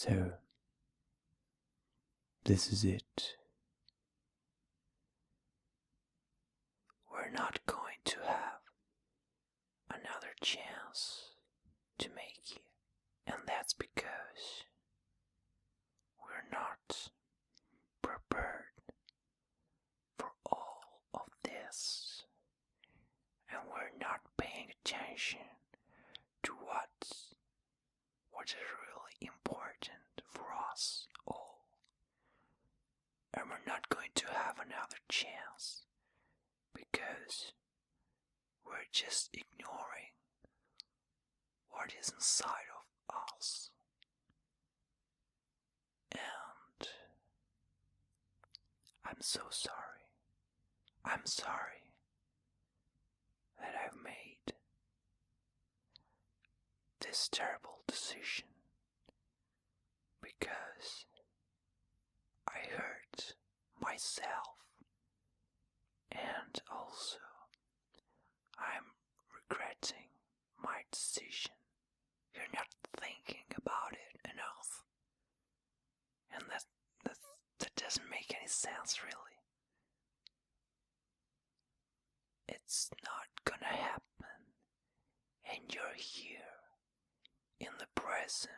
So, this is it. We're not going to have another chance to make it, and that's because we're not prepared for all of this, and we're not paying attention to what is really important for us all, and we're not going to have another chance because we're just ignoring what is inside of us. And I'm so sorry. I'm sorry that I've made this terrible decision because I hurt myself, and also I'm regretting my decision. You're not thinking about it enough, and that doesn't make any sense, really. It's not gonna happen, and you're here in the present,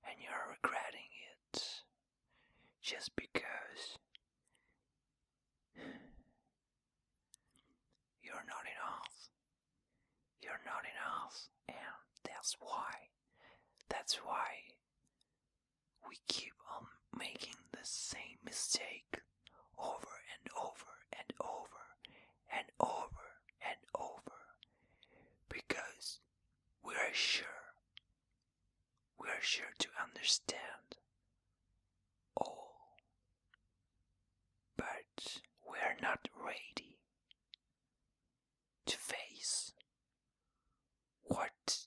and you're regretting it just because you're not enough. You're not enough, and that's why we keep on making the same mistake over and over and over and over and over, because we're sure to understand all, but we're not ready to face what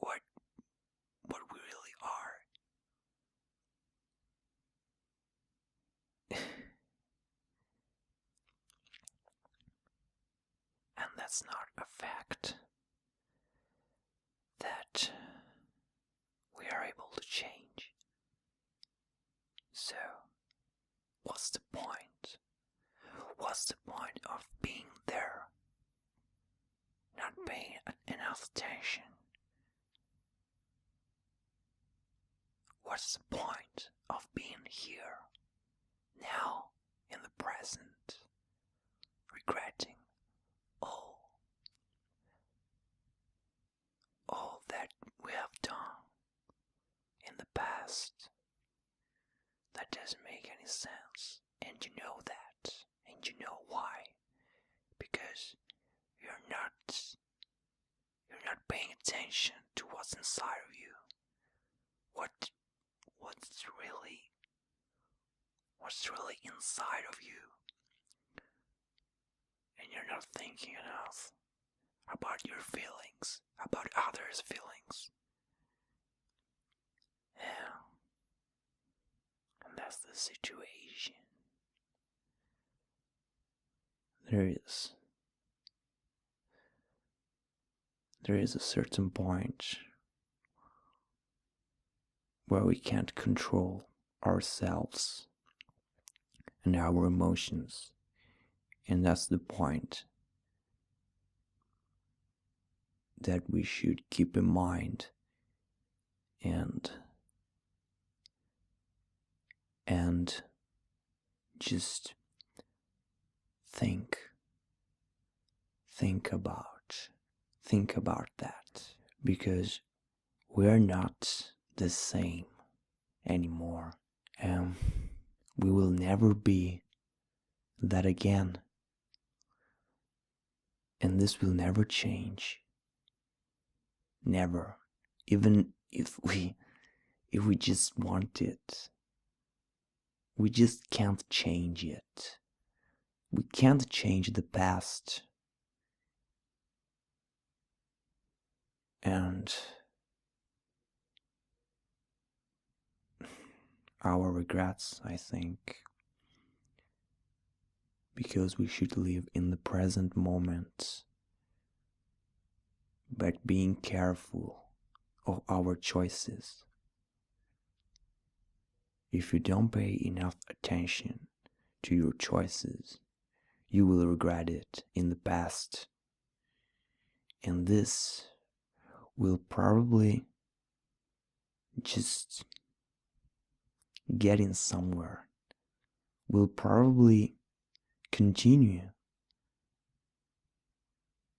we really are. And that's not a fact that we are able to change. So, what's the point? What's the point of being there, not paying enough attention? What's the point of being here, now, in the present, regretting all that we have done in the past? That doesn't make any sense, and you know that, and you know why, because you're not paying attention to what's inside of you, what's really inside of you, and you're not thinking enough about your feelings, about others' feelings. Yeah. And that's the situation. There is a certain point where we can't control ourselves and our emotions, and that's the point that we should keep in mind and just think about that, because we're not the same anymore, and we will never be that again, and this will never change. Never. Even if we just want it, we just can't change it. We can't change the past. And our regrets, I think, because we should live in the present moment, but being careful of our choices. If you don't pay enough attention to your choices, you will regret it in the past. And this will probably just get in somewhere. Will probably continue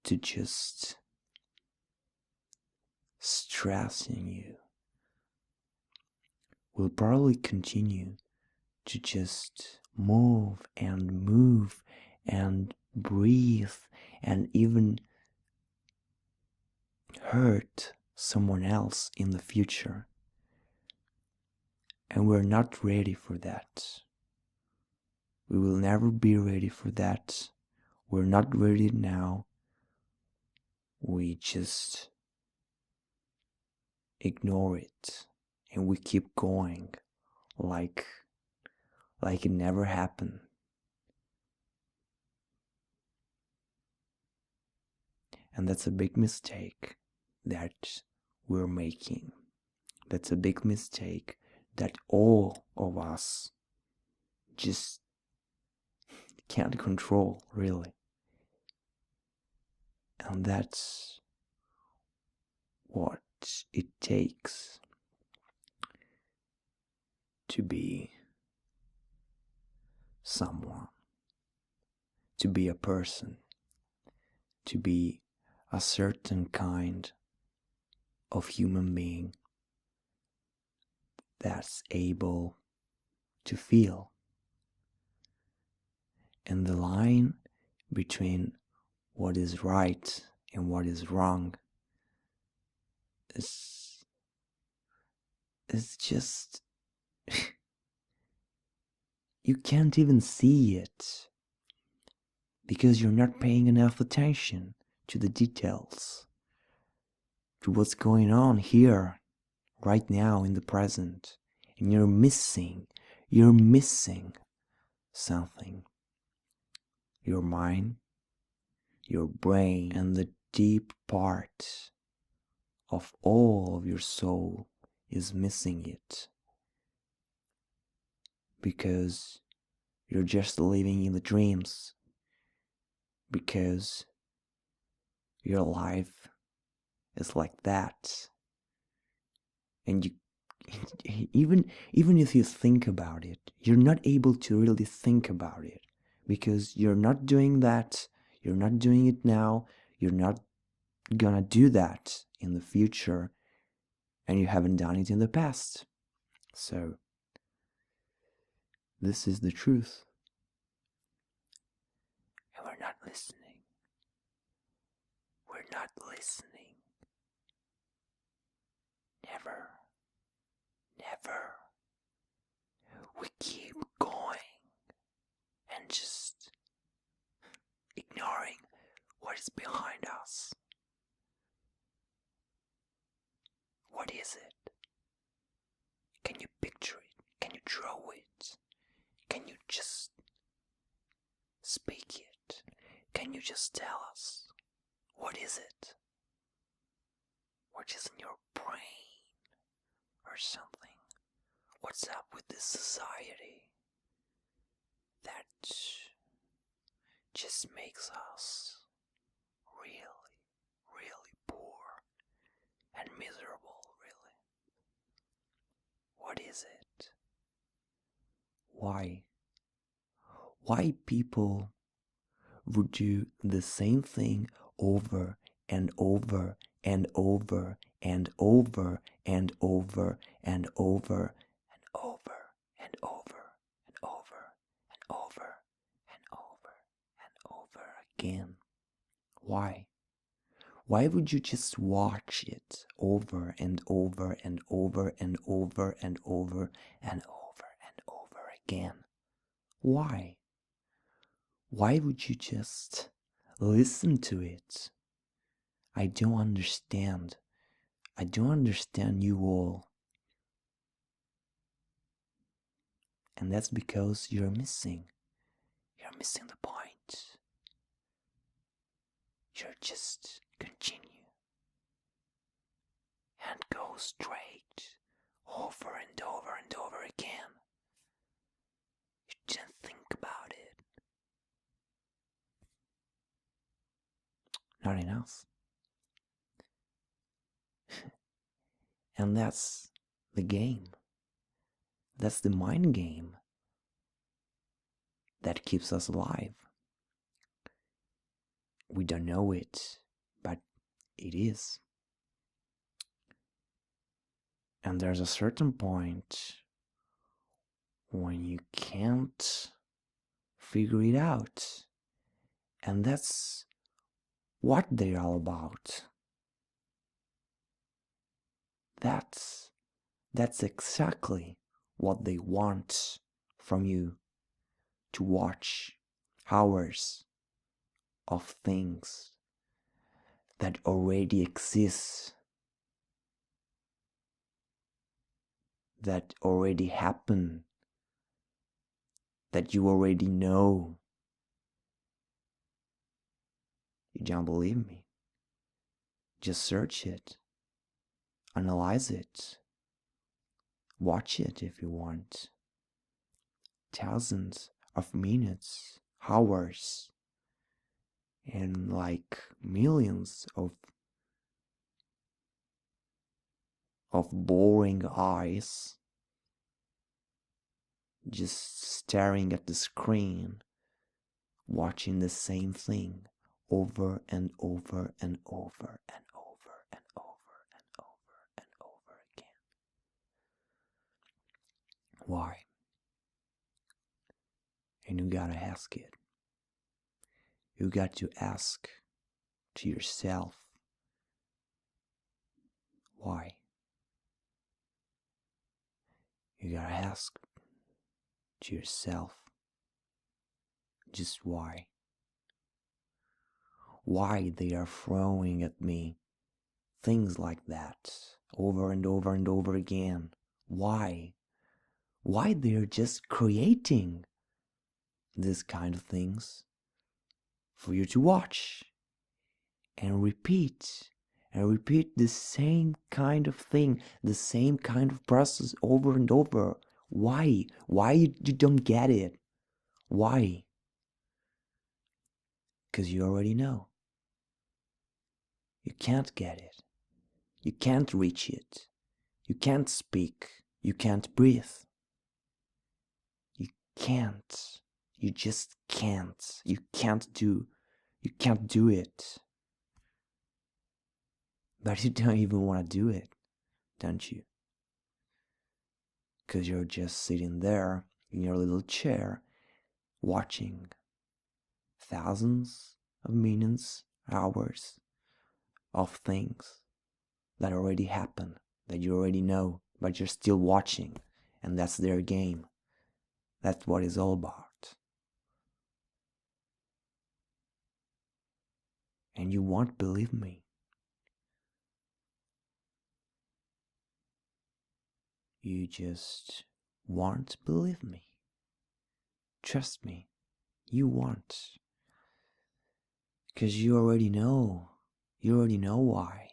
to just stressing you. Will probably continue to just move and breathe and even hurt someone else in the future. And we're not ready for that. We will never be ready for that. We're not ready now. We just ignore it and we keep going like it never happened. And that's a big mistake that we're making. That's a big mistake that all of us just can't control, really. And that's what it takes to be someone, to be a person, to be a certain kind of human being that's able to feel. And the line between what is right and what is wrong is just you can't even see it because you're not paying enough attention to the details, to what's going on here right now in the present, and you're missing something. Your mind, your brain, and the deep part of all of your soul is missing it because you're just living in the dreams, because your life is like that. And you even if you think about it, you're not able to really think about it because you're not doing that, you're not doing it now, you're not gonna do that in the future, and you haven't done it in the past. So this is the truth. And we're not listening. We're not listening. Never. We keep going and just ignoring what is behind us. What is it? Can you picture it? Can you draw it? Can you just speak it? Can you just tell us? What is it? What is in your brain or something? What's up with this society that just makes us really poor and miserable, really? What is it? Why people would do the same thing over and over and over and over and over and over and over and over and over and over and over and over again? Why? Why would you just watch it over and over and over and over and over and over and over again? Why? Why would you just listen to it? I don't understand. I don't understand you all. And that's because you're missing the point. You're just continue and go straight over and over and over again. You didn't think about it. Not enough. And that's the game. That's the mind game that keeps us alive. We don't know it, but it is. And there's a certain point when you can't figure it out. And that's what they're all about. That's exactly what they want from you. To watch hours of things that already exist, that already happen, that you already know. You don't believe me? Just search it, analyze it, watch it if you want. Thousands of minutes, hours, and like millions of boring eyes just staring at the screen, watching the same thing over and over and over and over and over and over and over again. Why? And you gotta ask it. You got to ask to yourself, why? You gotta ask to yourself, just why? Why they are throwing at me things like that over and over and over again? Why? Why they're just creating this kind of things for you to watch and repeat the same kind of thing, the same kind of process over and over. Why? Why you don't get it? Why? Because you already know. You can't get it. You can't reach it. You can't speak. You can't breathe. You can't. You just can't. You can't do it. But you don't even want to do it, don't you? Because you're just sitting there in your little chair watching thousands of minutes, hours of things that already happen, that you already know, but you're still watching. And that's their game. That's what it's all about. And you won't believe me. You just won't believe me. Trust me, you won't. Because you already know. You already know why.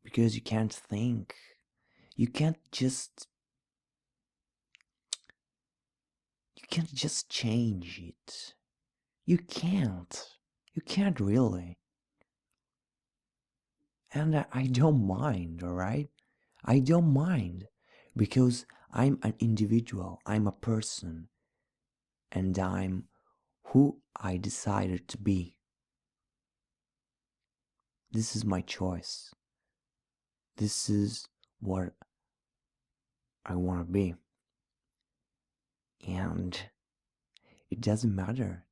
Because you can't think. You can't just change it. You can't. You can't really. And I don't mind, alright? I don't mind. Because I'm an individual. I'm a person. And I'm who I decided to be. This is my choice. This is what I want to be. And it doesn't matter.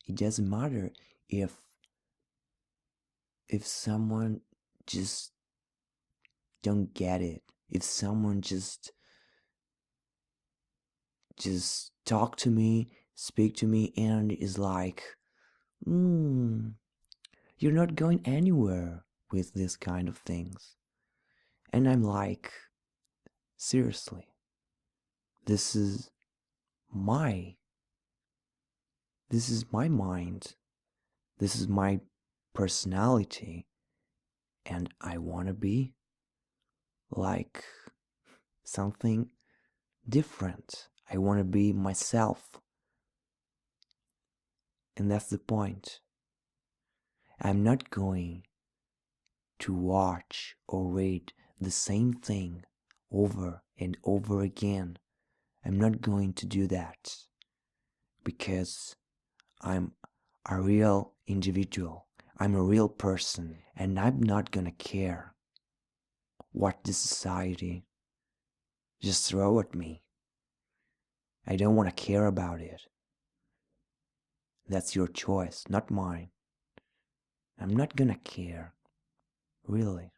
It doesn't matter if someone just don't get it. If someone just talk to me, speak to me, and is like, you're not going anywhere with this kind of things. And I'm like, seriously, this is my mind. This is my personality. And I want to be like something different. I want to be myself. And that's the point. I'm not going to watch or read the same thing over and over again. I'm not going to do that because I'm a real individual. I'm a real person, and I'm not gonna care what the society just throw at me. I don't want to care about it. That's your choice, not mine. I'm not gonna care, really.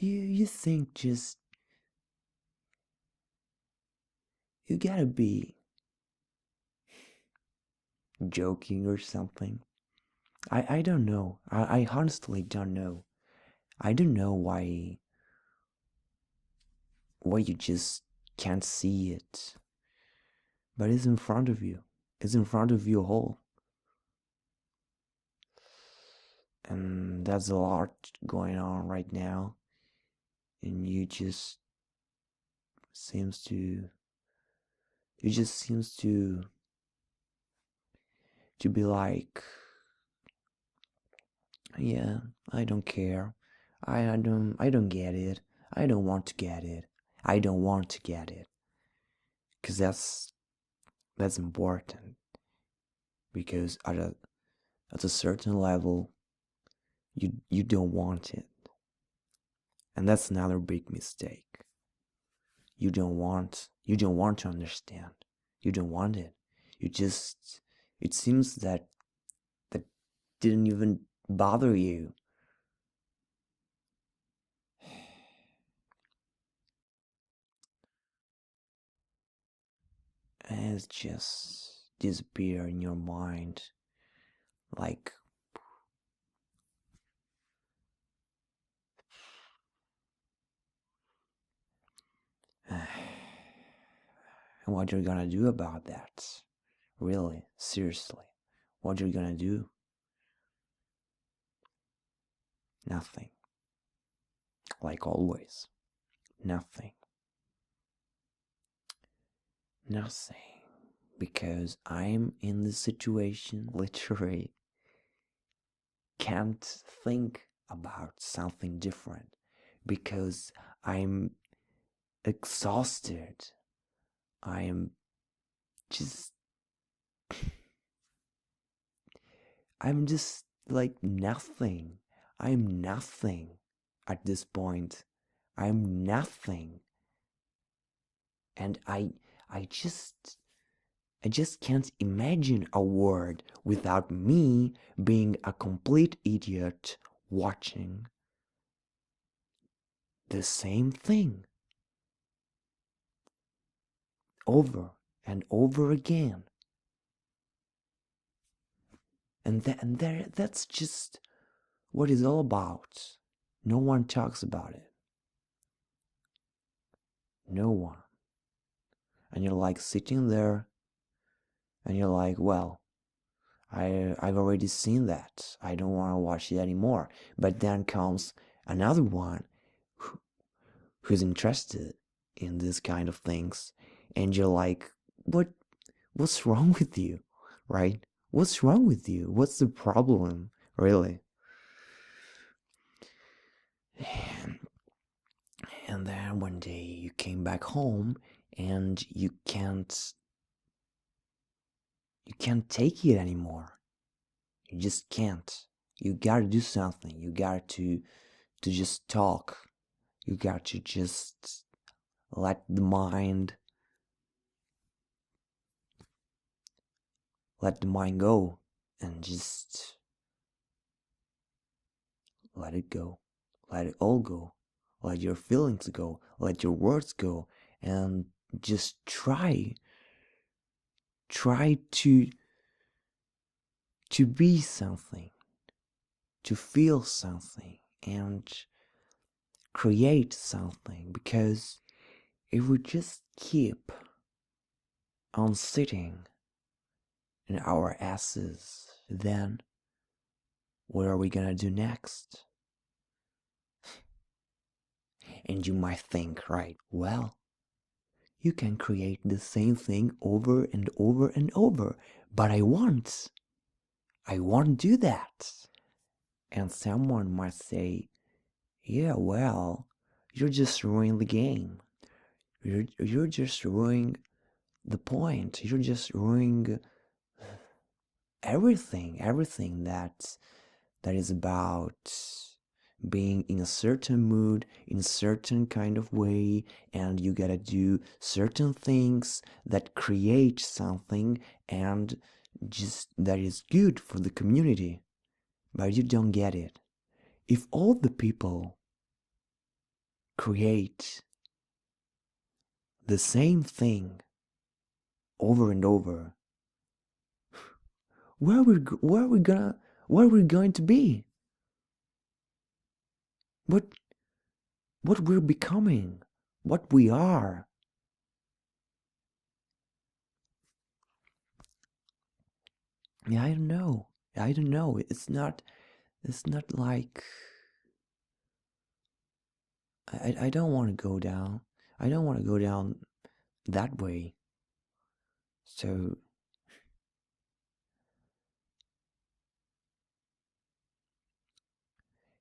You think just you gotta be joking or something. I don't know. I honestly don't know. I don't know why you just can't see it. But it's in front of you. It's in front of you all. And there's a lot going on right now. And you just seems to be like, yeah, I don't care. I don't get it. I don't want to get it. I don't want to get it. 'Cause that's important. Because at a certain level you don't want it. And that's another big mistake. You don't want to understand. You don't want it. It seems that didn't even bother you. And it's just disappear in your mind like and what you're gonna do about that? Really, seriously, what you're gonna do? Nothing. Like always. Nothing. Nothing. Because I'm in this situation, literally can't think about something different. Because I'm exhausted. I'm just like nothing. I'm nothing at this point. I'm nothing. And I just can't imagine a world without me being a complete idiot watching the same thing over and over again. And that's just what it's all about. No one talks about it. No one. And you're like sitting there and you're like, well, I've already seen that. I don't want to watch it anymore. But then comes another one who's interested in this kind of things, and you're like, what's wrong with you, right? What's wrong with you? What's the problem, really? And then one day you came back home and you can't take it anymore. You just can't. You gotta do something. You got to just talk. You got to just let the mind go and just let it go. Let it all go. Let your feelings go. Let your words go. And just try to be something, to feel something, and create something. Because if we just keep on sitting in our asses. Then what are we gonna do next? And you might think, right, well, you can create the same thing over and over and over, but I won't do that. And someone might say, yeah, well, you're just ruining the game. You're just ruining the point. You're just ruining everything that is about being in a certain mood, in a certain kind of way, and you gotta do certain things that create something and just that is good for the community. But you don't get it. If all the people create the same thing over and over, where are we going to be? What we're becoming, what we are. Yeah, I don't know. It's not like I don't want to go down. I don't want to go down that way. So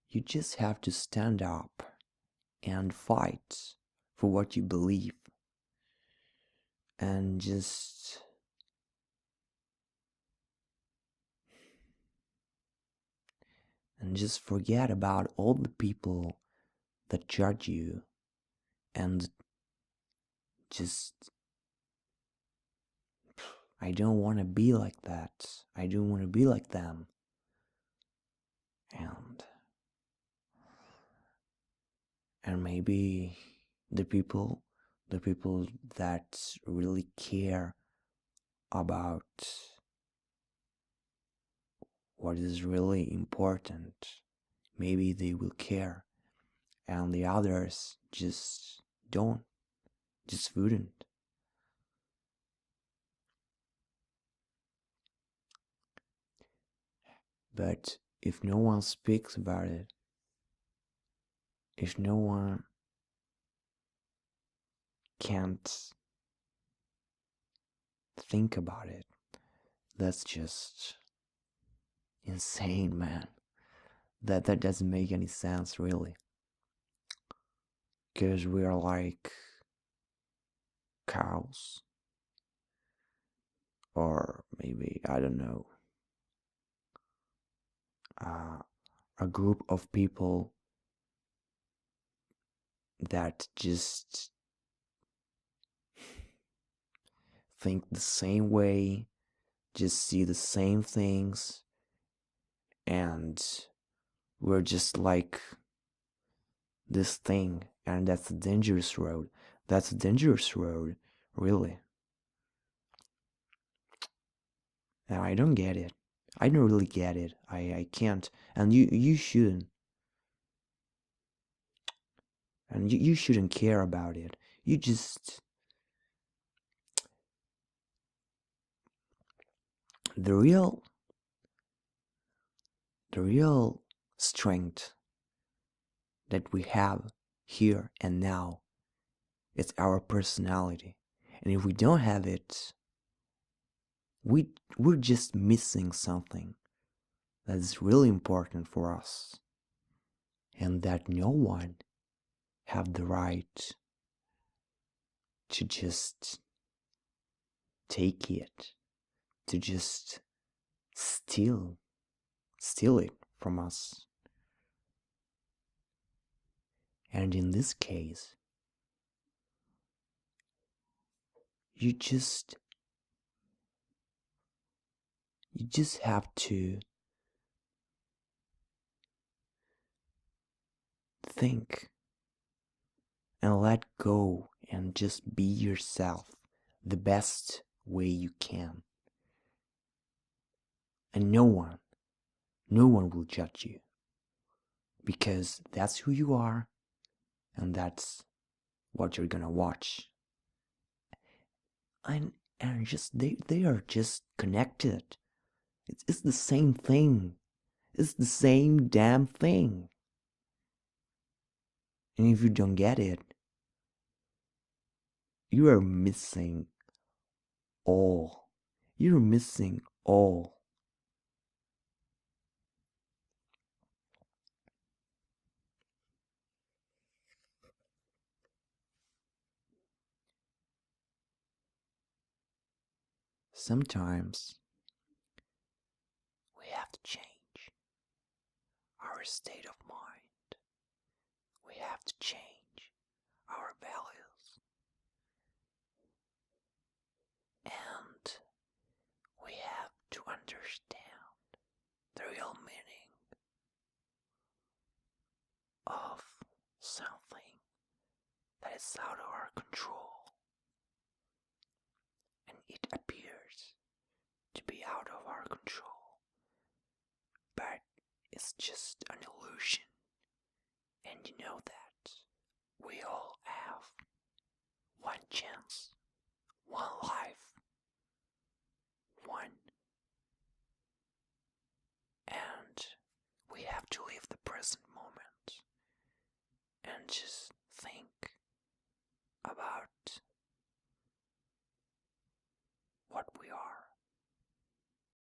you just have to stand up and fight for what you believe. And just forget about all the people that judge you, and just I don't want to be like that. I don't want to be like them. And maybe the people that really care about what is really important, maybe they will care, and the others just wouldn't. But if no one speaks about it, if no one can't think about it, that's just insane, man. That doesn't make any sense, really. Because we are like cows, or maybe, I don't know, a group of people that just think the same way, just see the same things, and we're just like this thing, and that's a dangerous road. That's a dangerous road, really. Now, I don't get it. I don't really get it. I can't. And you shouldn't. And you shouldn't care about it. You just... The real strength that we have here and now, it's our personality. And if we don't have it, we're just missing something that is really important for us, and that no one have the right to just take it, to just steal it from us. And in this case, you just have to think and let go and just be yourself the best way you can. And no one will judge you, because that's who you are, and that's what you're gonna watch. And and just they are just connected. It's the same thing. It's the same damn thing. And if you don't get it, you are missing all. You're missing all. Sometimes we have to change our state of mind. We have to change our values. And we have to understand the real meaning of something that is out of our control. And it appears to be out of our control, but it's just an illusion. And you know that we all have one chance, one life, one, and we have to live the present moment and just think about